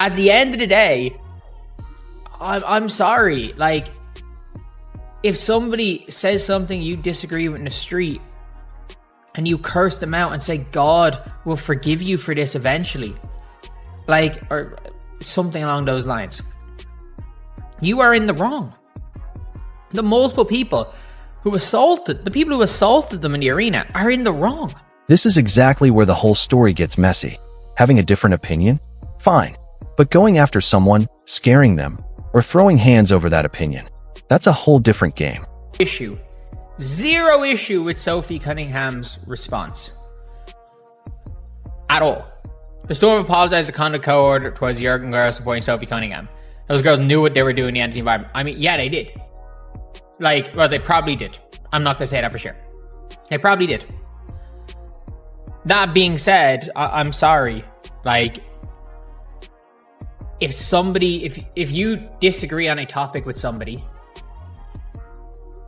at the end of the day, I'm sorry. Like, if somebody says something you disagree with in the street and you curse them out and say, God will forgive you for this eventually, like, or something along those lines, you are in the wrong. The multiple people who assaulted, the people who assaulted them in the arena are in the wrong. This is exactly where the whole story gets messy. Having a different opinion? Fine. But going after someone, scaring them, or throwing hands over that opinion, that's a whole different game. Zero issue with Sophie Cunningham's response. At all. The Storm apologized to conduct cohort towards Jurgen girls supporting Sophie Cunningham. Those girls knew what they were doing in the anti-environment. I mean, yeah, they did. Like, well, they probably did. I'm not going to say that for sure. They probably did. That being said, I'm sorry. Like, if you disagree on a topic with somebody,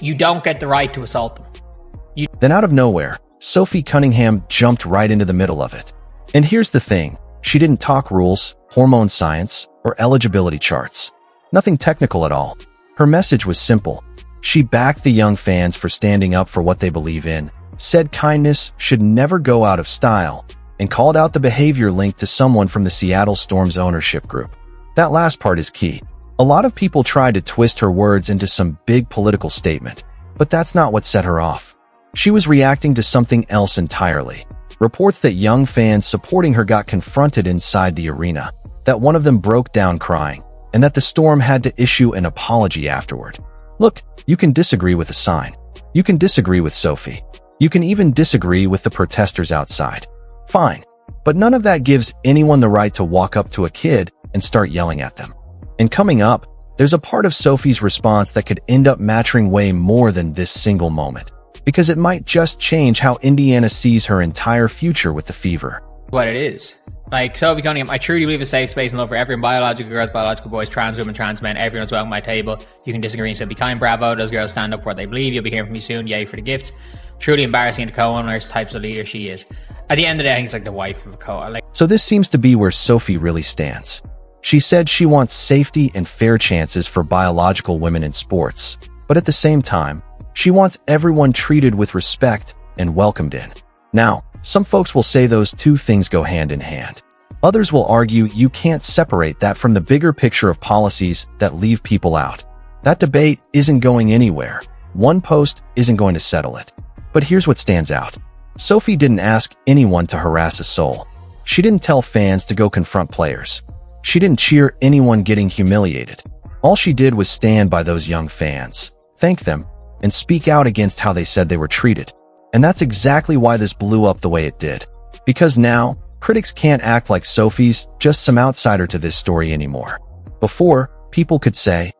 you don't get the right to assault them. Then out of nowhere, Sophie Cunningham jumped right into the middle of it. And here's the thing, she didn't talk rules, hormone science, or eligibility charts. Nothing technical at all. Her message was simple. She backed the young fans for standing up for what they believe in, said kindness should never go out of style, and called out the behavior linked to someone from the Seattle Storm's ownership group. That last part is key. A lot of people tried to twist her words into some big political statement, but that's not what set her off. She was reacting to something else entirely. Reports that young fans supporting her got confronted inside the arena, that one of them broke down crying, and that the Storm had to issue an apology afterward. Look, you can disagree with a sign. You can disagree with Sophie. You can even disagree with the protesters outside. Fine. But none of that gives anyone the right to walk up to a kid and start yelling at them. And coming up, there's a part of Sophie's response that could end up mattering way more than this single moment, because it might just change how Indiana sees her entire future with the Fever. What it is. Like, Sophie Cunningham, I truly believe a safe space and love for everyone, biological girls, biological boys, trans women, trans men, everyone's welcome at my table. You can disagree and still be kind. Bravo, those girls stand up for what they believe. You'll be hearing from me soon. Yay for the gifts. Truly embarrassing to co-owners, types of leader she is. At the end of the day, I think it's like the wife of a co-owner. So this seems to be where Sophie really stands. She said she wants safety and fair chances for biological women in sports, but at the same time, she wants everyone treated with respect and welcomed in. Now, some folks will say those two things go hand in hand. Others will argue you can't separate that from the bigger picture of policies that leave people out. That debate isn't going anywhere. One post isn't going to settle it. But here's what stands out. Sophie didn't ask anyone to harass a soul. She didn't tell fans to go confront players. She didn't cheer anyone getting humiliated. All she did was stand by those young fans, thank them, and speak out against how they said they were treated. And that's exactly why this blew up the way it did. Because now, critics can't act like Sophie's just some outsider to this story anymore. Before, people could say,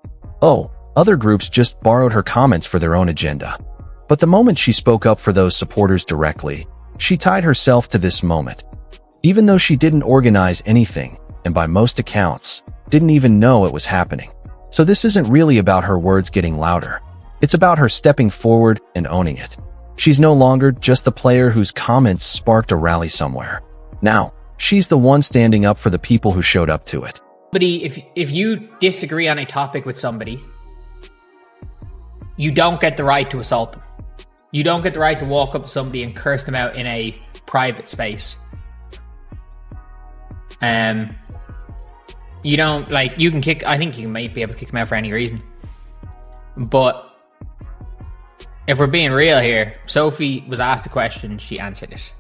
oh, other groups just borrowed her comments for their own agenda. But the moment she spoke up for those supporters directly, she tied herself to this moment. Even though she didn't organize anything, and by most accounts, didn't even know it was happening. So this isn't really about her words getting louder. It's about her stepping forward and owning it. She's no longer just the player whose comments sparked a rally somewhere. Now, she's the one standing up for the people who showed up to it. But if you disagree on a topic with somebody, you don't get the right to assault them. You don't get the right to walk up to somebody and curse them out in a private space. You don't, like, you can kick, I think you might be able to kick them out for any reason. But if we're being real here, Sophie was asked a question, she answered it.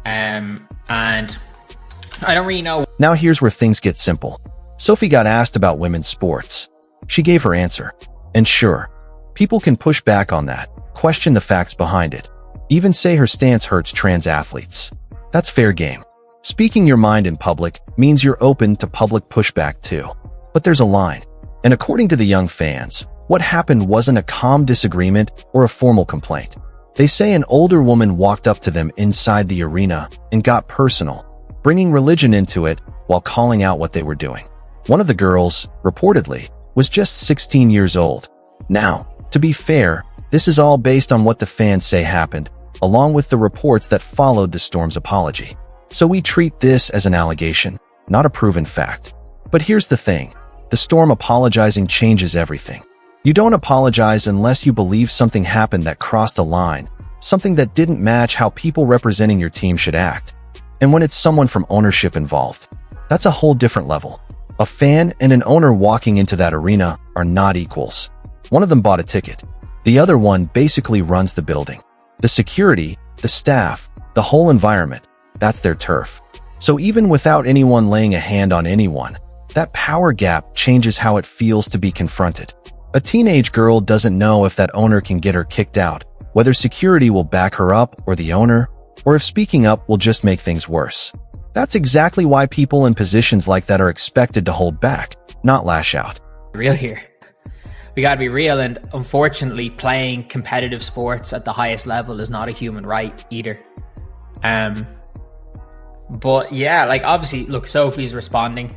And I don't really know. Now here's where things get simple. Sophie got asked about women's sports. She gave her answer. And sure, people can push back on that, question the facts behind it, even say her stance hurts trans athletes. That's fair game. Speaking your mind in public means you're open to public pushback too. But there's a line. And according to the young fans, what happened wasn't a calm disagreement or a formal complaint. They say an older woman walked up to them inside the arena and got personal, bringing religion into it while calling out what they were doing. One of the girls, reportedly, was just 16 years old. Now, to be fair, this is all based on what the fans say happened, along with the reports that followed the Storm's apology. So we treat this as an allegation, not a proven fact. But here's the thing. The storm apologizing changes everything. You don't apologize unless you believe something happened that crossed a line, something that didn't match how people representing your team should act. And when it's someone from ownership involved, that's a whole different level. A fan and an owner walking into that arena are not equals. One of them bought a ticket. The other one basically runs the building. The security, the staff, the whole environment, that's their turf. So even without anyone laying a hand on anyone, that power gap changes how it feels to be confronted. A teenage girl doesn't know if that owner can get her kicked out, whether security will back her up or the owner, or if speaking up will just make things worse. That's exactly why people in positions like that are expected to hold back, not lash out. Real here. We gotta be real, and unfortunately playing competitive sports at the highest level is not a human right either. But yeah, like obviously, look, Sophie's responding.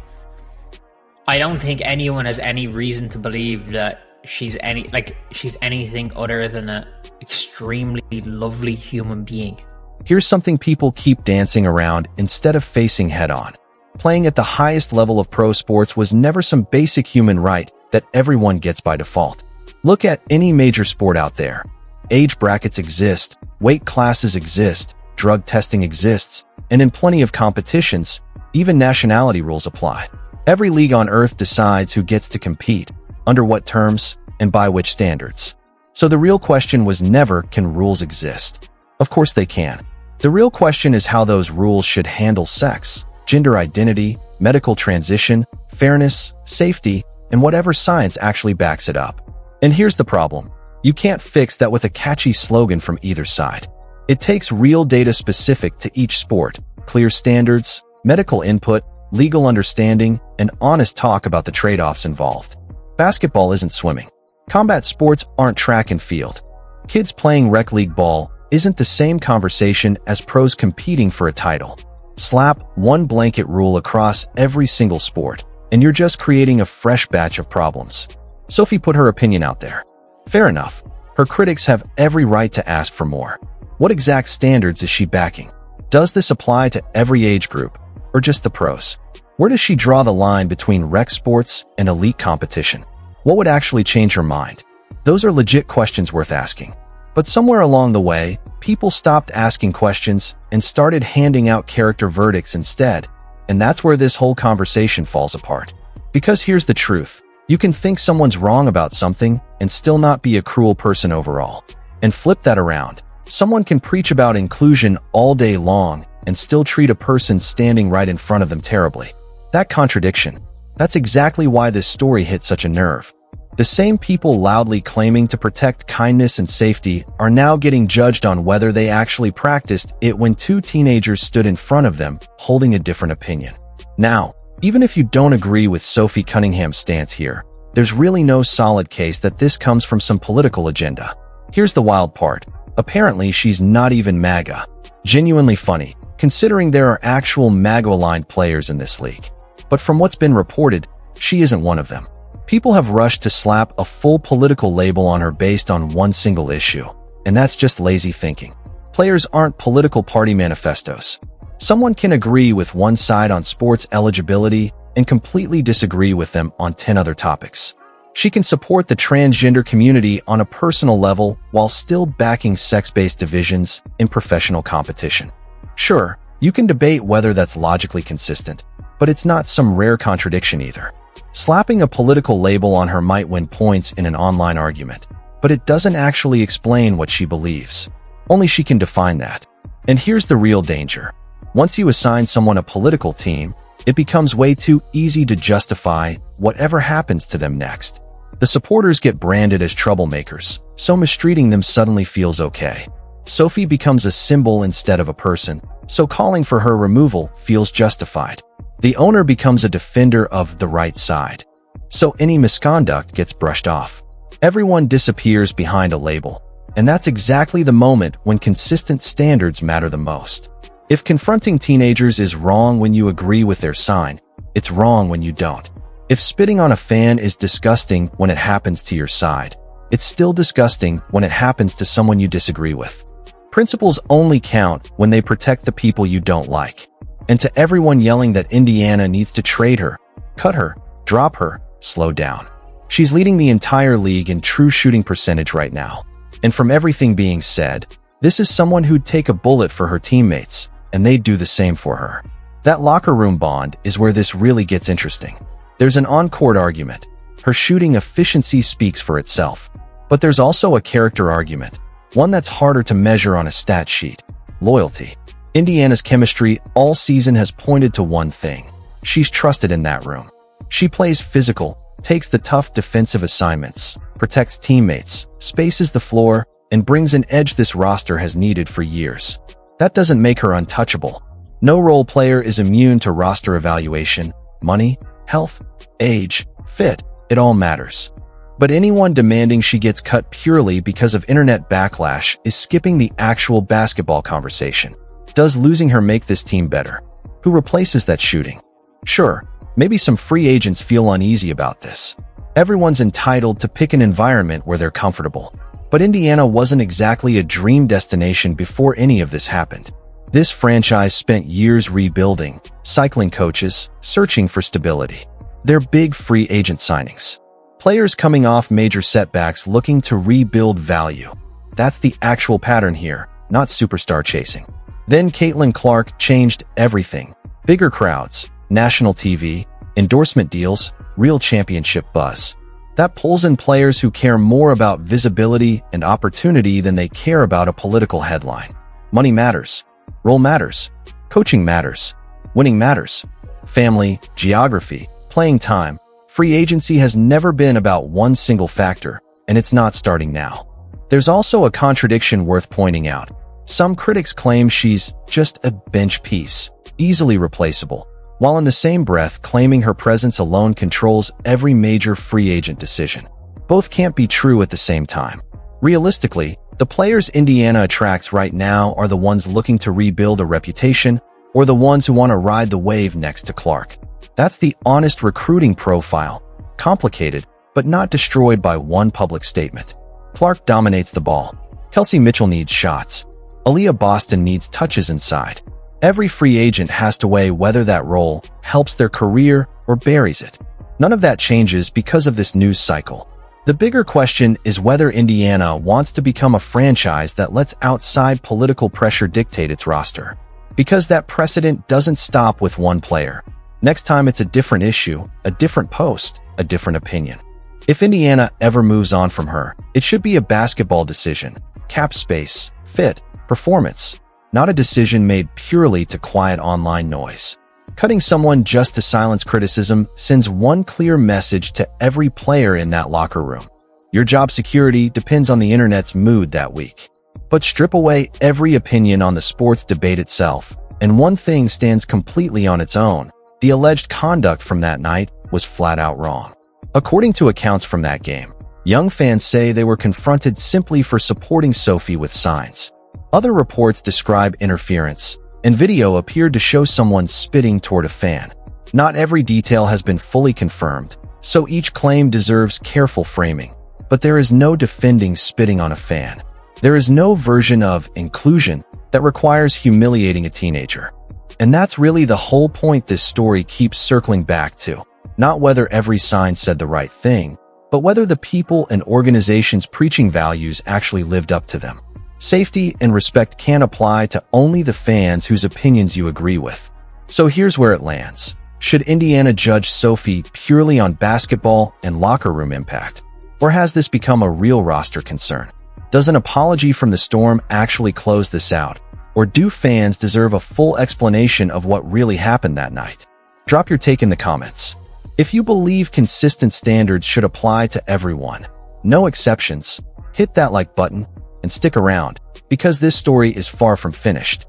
I don't think anyone has any reason to believe that she's anything other than an extremely lovely human being. Here's something people keep dancing around instead of facing head-on. Playing at the highest level of pro sports was never some basic human right that everyone gets by default. Look at any major sport out there. Age brackets exist, weight classes exist, drug testing exists, and in plenty of competitions, even nationality rules apply. Every league on earth decides who gets to compete, under what terms, and by which standards. So the real question was never, can rules exist? Of course they can. The real question is how those rules should handle sex, gender identity, medical transition, fairness, safety, and whatever science actually backs it up. And here's the problem. You can't fix that with a catchy slogan from either side. It takes real data specific to each sport, clear standards, medical input, legal understanding, and honest talk about the trade-offs involved. Basketball isn't swimming. Combat sports aren't track and field. Kids playing rec league ball isn't the same conversation as pros competing for a title. Slap one blanket rule across every single sport, and you're just creating a fresh batch of problems. Sophie put her opinion out there. Fair enough. Her critics have every right to ask for more. What exact standards is she backing? Does this apply to every age group, or just the pros? Where does she draw the line between rec sports and elite competition? What would actually change her mind? Those are legit questions worth asking. But somewhere along the way, people stopped asking questions and started handing out character verdicts instead, and that's where this whole conversation falls apart. Because here's the truth. You can think someone's wrong about something and still not be a cruel person overall. And flip that around. Someone can preach about inclusion all day long and still treat a person standing right in front of them terribly. That contradiction. That's exactly why this story hit such a nerve. The same people loudly claiming to protect kindness and safety are now getting judged on whether they actually practiced it when two teenagers stood in front of them, holding a different opinion. Now, even if you don't agree with Sophie Cunningham's stance here, there's really no solid case that this comes from some political agenda. Here's the wild part. Apparently, she's not even MAGA. Genuinely funny, considering there are actual MAGA-aligned players in this league. But from what's been reported, she isn't one of them. People have rushed to slap a full political label on her based on one single issue, and that's just lazy thinking. Players aren't political party manifestos. Someone can agree with one side on sports eligibility and completely disagree with them on 10 other topics. She can support the transgender community on a personal level while still backing sex-based divisions in professional competition. Sure, you can debate whether that's logically consistent, but it's not some rare contradiction either. Slapping a political label on her might win points in an online argument, but it doesn't actually explain what she believes. Only she can define that. And here's the real danger. Once you assign someone a political team, it becomes way too easy to justify whatever happens to them next. The supporters get branded as troublemakers, so mistreating them suddenly feels okay. Sophie becomes a symbol instead of a person, so calling for her removal feels justified. The owner becomes a defender of the right side, so any misconduct gets brushed off. Everyone disappears behind a label, and that's exactly the moment when consistent standards matter the most. If confronting teenagers is wrong when you agree with their sign, it's wrong when you don't. If spitting on a fan is disgusting when it happens to your side, it's still disgusting when it happens to someone you disagree with. Principles only count when they protect the people you don't like. And to everyone yelling that Indiana needs to trade her, cut her, drop her, slow down. She's leading the entire league in true shooting percentage right now. And from everything being said, this is someone who'd take a bullet for her teammates, and they'd do the same for her. That locker room bond is where this really gets interesting. There's an on-court argument. Her shooting efficiency speaks for itself. But there's also a character argument, one that's harder to measure on a stat sheet: loyalty. Indiana's chemistry all season has pointed to one thing: she's trusted in that room. She plays physical, takes the tough defensive assignments, protects teammates, spaces the floor, and brings an edge this roster has needed for years. That doesn't make her untouchable. No role player is immune to roster evaluation. Money, health, age, fit, it all matters. But anyone demanding she gets cut purely because of internet backlash is skipping the actual basketball conversation. Does losing her make this team better? Who replaces that shooting? Sure, maybe some free agents feel uneasy about this. Everyone's entitled to pick an environment where they're comfortable. But Indiana wasn't exactly a dream destination before any of this happened. This franchise spent years rebuilding, cycling coaches, searching for stability. They're big free agent signings. Players coming off major setbacks looking to rebuild value. That's the actual pattern here, not superstar chasing. Then Caitlin Clark changed everything. Bigger crowds, national TV, endorsement deals, real championship buzz. That pulls in players who care more about visibility and opportunity than they care about a political headline. Money matters. Role matters. Coaching matters. Winning matters. Family, geography, playing time. Free agency has never been about one single factor, and it's not starting now. There's also a contradiction worth pointing out. Some critics claim she's just a bench piece, easily replaceable, while in the same breath claiming her presence alone controls every major free agent decision. Both can't be true at the same time. Realistically, the players Indiana attracts right now are the ones looking to rebuild a reputation, or the ones who want to ride the wave next to Clark. That's the honest recruiting profile, complicated, but not destroyed by one public statement. Clark dominates the ball. Kelsey Mitchell needs shots. Aaliyah Boston needs touches inside. Every free agent has to weigh whether that role helps their career or buries it. None of that changes because of this news cycle. The bigger question is whether Indiana wants to become a franchise that lets outside political pressure dictate its roster. Because that precedent doesn't stop with one player. Next time it's a different issue, a different post, a different opinion. If Indiana ever moves on from her, it should be a basketball decision, cap space, fit, performance, not a decision made purely to quiet online noise. Cutting someone just to silence criticism sends one clear message to every player in that locker room. Your job security depends on the internet's mood that week. But strip away every opinion on the sports debate itself, and one thing stands completely on its own. The alleged conduct from that night was flat out wrong. According to accounts from that game, young fans say they were confronted simply for supporting Sophie with signs. Other reports describe interference, and video appeared to show someone spitting toward a fan. Not every detail has been fully confirmed, so each claim deserves careful framing. But there is no defending spitting on a fan. There is no version of inclusion that requires humiliating a teenager. And that's really the whole point this story keeps circling back to. Not whether every sign said the right thing, but whether the people and organizations preaching values actually lived up to them. Safety and respect can't apply to only the fans whose opinions you agree with. So here's where it lands. Should Indiana judge Sophie purely on basketball and locker room impact? Or has this become a real roster concern? Does an apology from the Storm actually close this out? Or do fans deserve a full explanation of what really happened that night? Drop your take in the comments. If you believe consistent standards should apply to everyone, no exceptions, hit that like button and stick around, because this story is far from finished.